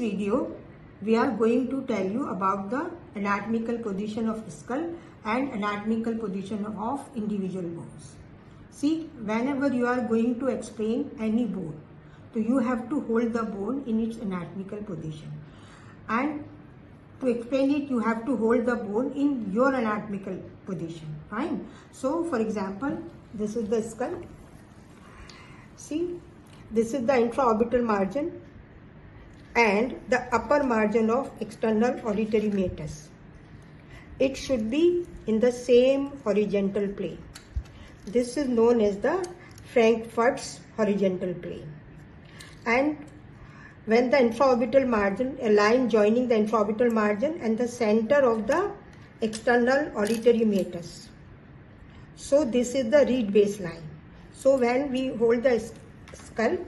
video, we are going to tell you about the anatomical position of skull and anatomical position of individual bones. See, whenever you are going to explain any bone, so you have to hold the bone in its anatomical position. And to explain it, you have to hold the bone in your anatomical position. Fine. So, for example, this is the skull. See, this is the intraorbital margin and the upper margin of external auditory meatus. It should be in the same horizontal plane. This is known as the Frankfurt's horizontal plane. And when the intraorbital margin, a line joining the intraorbital margin and the center of the external auditory meatus. So this is the reed base line. So when we hold the skull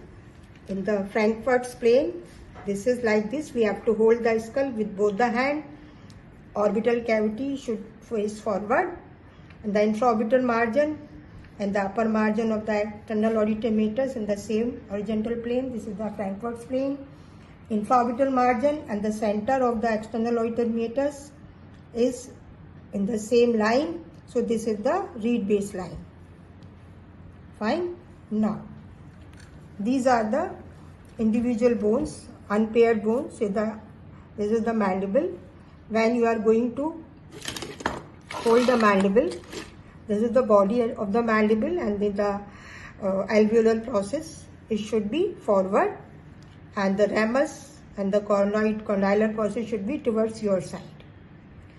in the Frankfurt's plane, this is like this. We have to hold the skull with both the hands. Orbital cavity should face forward, and the intraorbital margin and the upper margin of the external auditory meatus in the same horizontal plane. This is the Frankfurt's plane. Infraorbital margin and the center of the external auditory meatus is in the same line. So this is the reed base line. Fine. Now, these are the individual bones, unpaired bones. So this is the mandible. When you are going to hold the mandible, this is the body of the mandible, and then the alveolar process, it should be forward, and the ramus and the condylar process should be towards your side.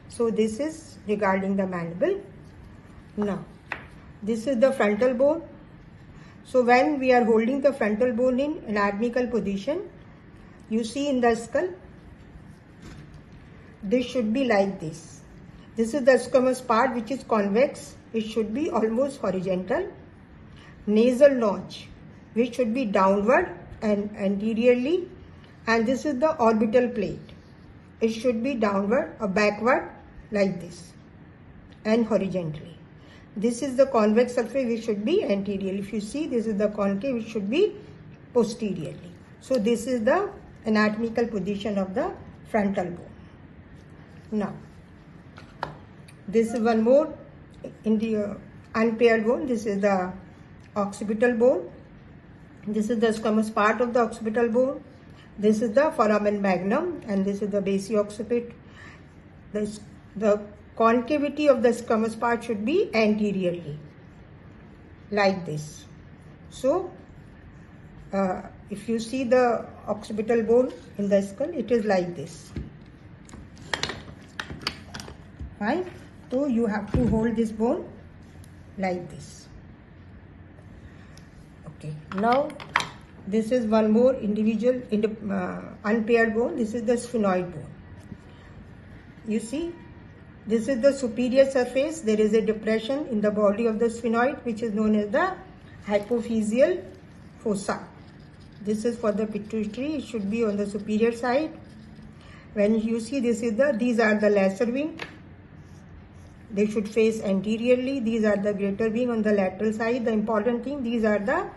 So this is regarding the mandible. Now, this is the frontal bone. So when we are holding the frontal bone in anatomical position, you see in the skull, this should be like this. This is the squamous part which is convex. It should be almost horizontal. Nasal notch, which should be downward and anteriorly. And this is the orbital plate. It should be downward or backward like this and horizontally. This is the convex surface which should be anterior. If you see, this is the concave which should be posteriorly. So this is the anatomical position of the frontal bone. Now, this is one more in the unpaired bone. This is the occipital bone. This is the squamous part of the occipital bone. This is the foramen magnum, and this is the basic occipit. The concavity of the squamous part should be anteriorly, like this. So, if you see the occipital bone in the skull, it is like this. Fine. So you have to hold this bone like this. Okay. Now, this is one more individual unpaired bone. This is the sphenoid bone. You see, this is the superior surface. There is a depression in the body of the sphenoid, which is known as the hypophyseal fossa. This is for the pituitary. It should be on the superior side. When you see, these are the lesser wing. They should face anteriorly. These are the greater wing on the lateral side. The important thing, these are the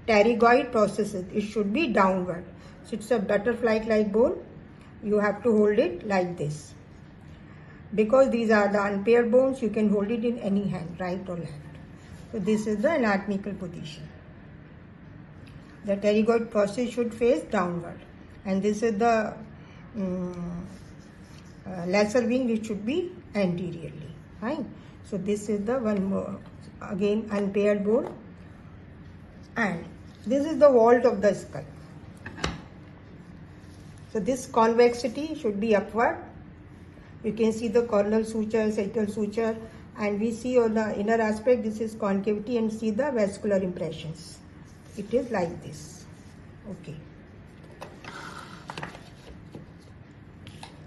pterygoid processes. It should be downward. So it's a butterfly-like bone. You have to hold it like this. Because these are the unpaired bones, you can hold it in any hand, right or left. So this is the anatomical position. The pterygoid process should face downward. And this is the lesser wing, which should be anteriorly. Fine. So this is the one more, again, unpaired bone. And this is the vault of the skull. So this convexity should be upward. You can see the coronal suture, sagittal suture, and we see on the inner aspect, this is concavity, and see the vascular impressions. It is like this. Okay.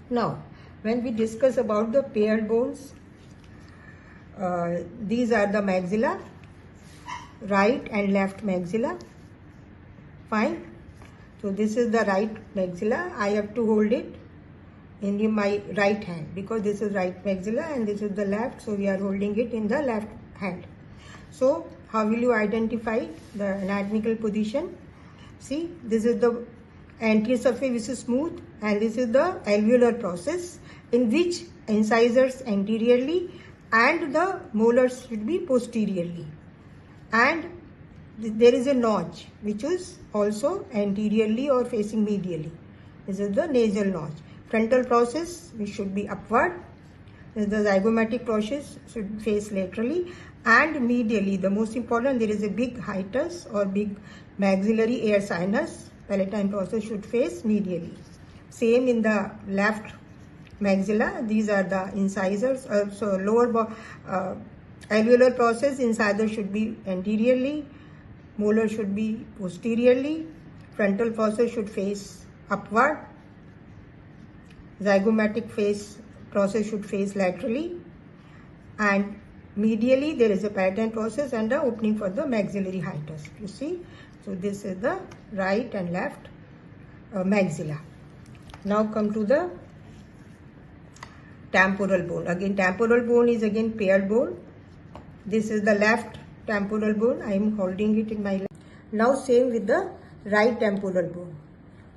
Now, when we discuss about the paired bones, these are the maxilla, right and left maxilla. Fine. So this is the right maxilla. I have to hold it in my right hand because this is right maxilla and this is the left. So we are holding it in the left hand. So how will you identify the anatomical position? See, this is the anterior surface is smooth, and this is the alveolar process in which incisors anteriorly and the molars should be posteriorly, and there is a notch which is also anteriorly or facing medially. This is the nasal notch. Frontal process which should be upward. This is the zygomatic process should face laterally, and medially, the most important, there is a big hiatus or big maxillary air sinus. Palatine process should face medially. Same in the left maxilla. These are the incisors. So lower alveolar process, incisor should be anteriorly, molar should be posteriorly, frontal process should face upward, zygomatic process should face laterally, and medially there is a palatine process and the opening for the maxillary hiatus. You see, so this is the right and left maxilla. Now come to the temporal bone. Again, temporal bone is again paired bone. This is the left temporal bone. I am holding it in my left. Now same with the right temporal bone.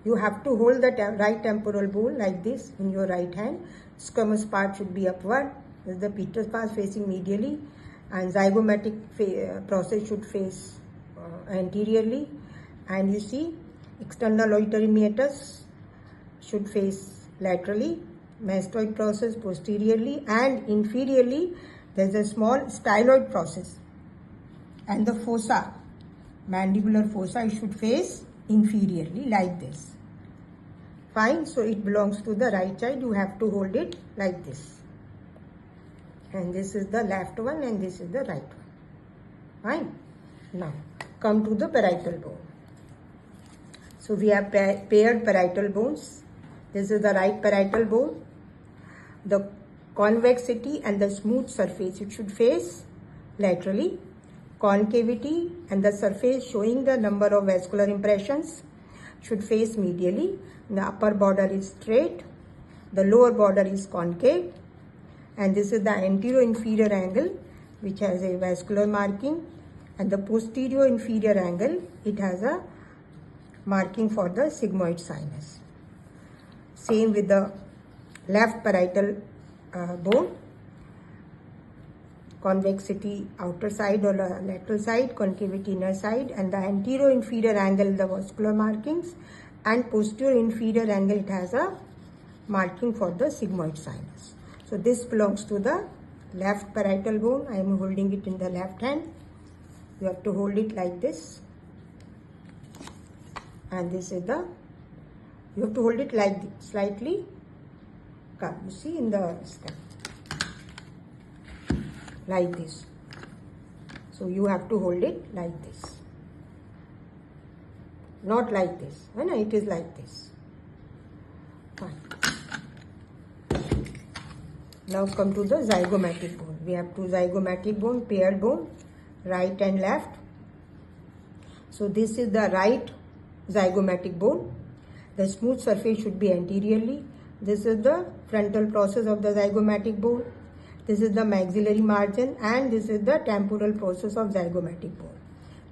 You have to hold the right temporal bone like this in your right hand. Squamous part should be upward. This is the petrous part facing medially, and zygomatic process should face anteriorly. And you see, external auditory meatus should face laterally, mastoid process posteriorly, and inferiorly there is a small styloid process, and the fossa, mandibular fossa, should face inferiorly like this. Fine, so it belongs to the right side. You have to hold it like this, and this is the left one and this is the right one. Fine. Now come to the parietal bone. So we have paired parietal bones. This is the right parietal bone. The convexity and the smooth surface, it should face laterally. Concavity and the surface showing the number of vascular impressions should face medially. The upper border is straight, the lower border is concave, and this is the anterior-inferior angle which has a vascular marking, and the posterior-inferior angle, it has a marking for the sigmoid sinus. Same with the left parietal bone. Convexity outer side or lateral side, concavity inner side, and the anterior-inferior angle, the vascular markings, and posterior-inferior angle, it has a marking for the sigmoid sinus. So this belongs to the left parietal bone. I am holding it in the left hand. You have to hold it like this, and this is the, you have to hold it like this, slightly come, you see, in the step like this. So you have to hold it like this, not like this. It is like this. Fine. Now come to the zygomatic bone. We have two zygomatic bone, paired bone, right and left. So this is the right zygomatic bone. The smooth surface should be anteriorly. This is the frontal process of the zygomatic bone. This is the maxillary margin, and this is the temporal process of zygomatic bone.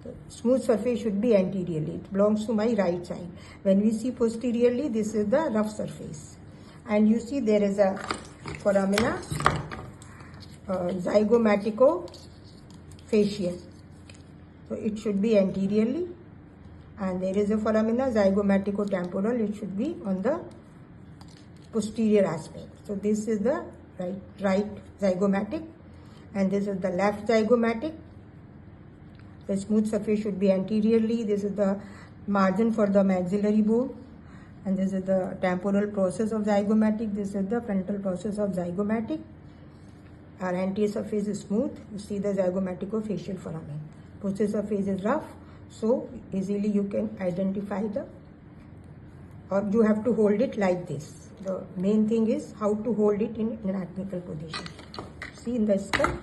So smooth surface should be anteriorly. It belongs to my right side. When we see posteriorly, this is the rough surface. And you see there is a foramina, zygomatico-facial. So it should be anteriorly. And there is a foramina, zygomatico-temporal. It should be on the posterior aspect. So this is the right zygomatic, and this is the left zygomatic. The smooth surface should be anteriorly. This is the margin for the maxillary bone, and this is the temporal process of zygomatic. This is the frontal process of zygomatic. Our anterior surface is smooth. You see the zygomatico-facial foramen. Posterior surface is rough, so easily you can identify the, or you have to hold it like this. The main thing is how to hold it in anatomical position. See, in the skull,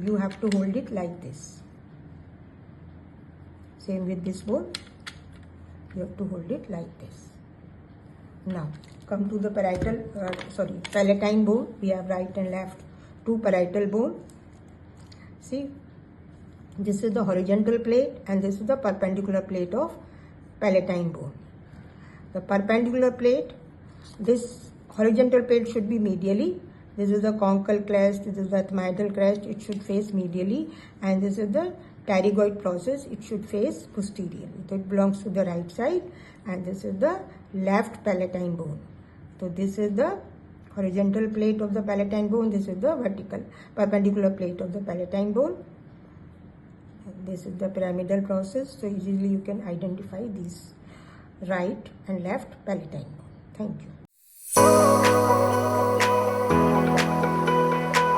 you have to hold it like this. Same with this bone, you have to hold it like this. Now come to the palatine bone. We have right and left two parietal bone. See, this is the horizontal plate and this is the perpendicular plate of palatine bone. The perpendicular plate, this horizontal plate should be medially. This is the conchal crest, this is the ethmoidal crest, it should face medially, and this is the pterygoid process, it should face posteriorly. So it belongs to the right side, and this is the left palatine bone. So this is the horizontal plate of the palatine bone, this is the perpendicular plate of the palatine bone. And this is the pyramidal process, so easily you can identify these right and left palatine bone. Thank you.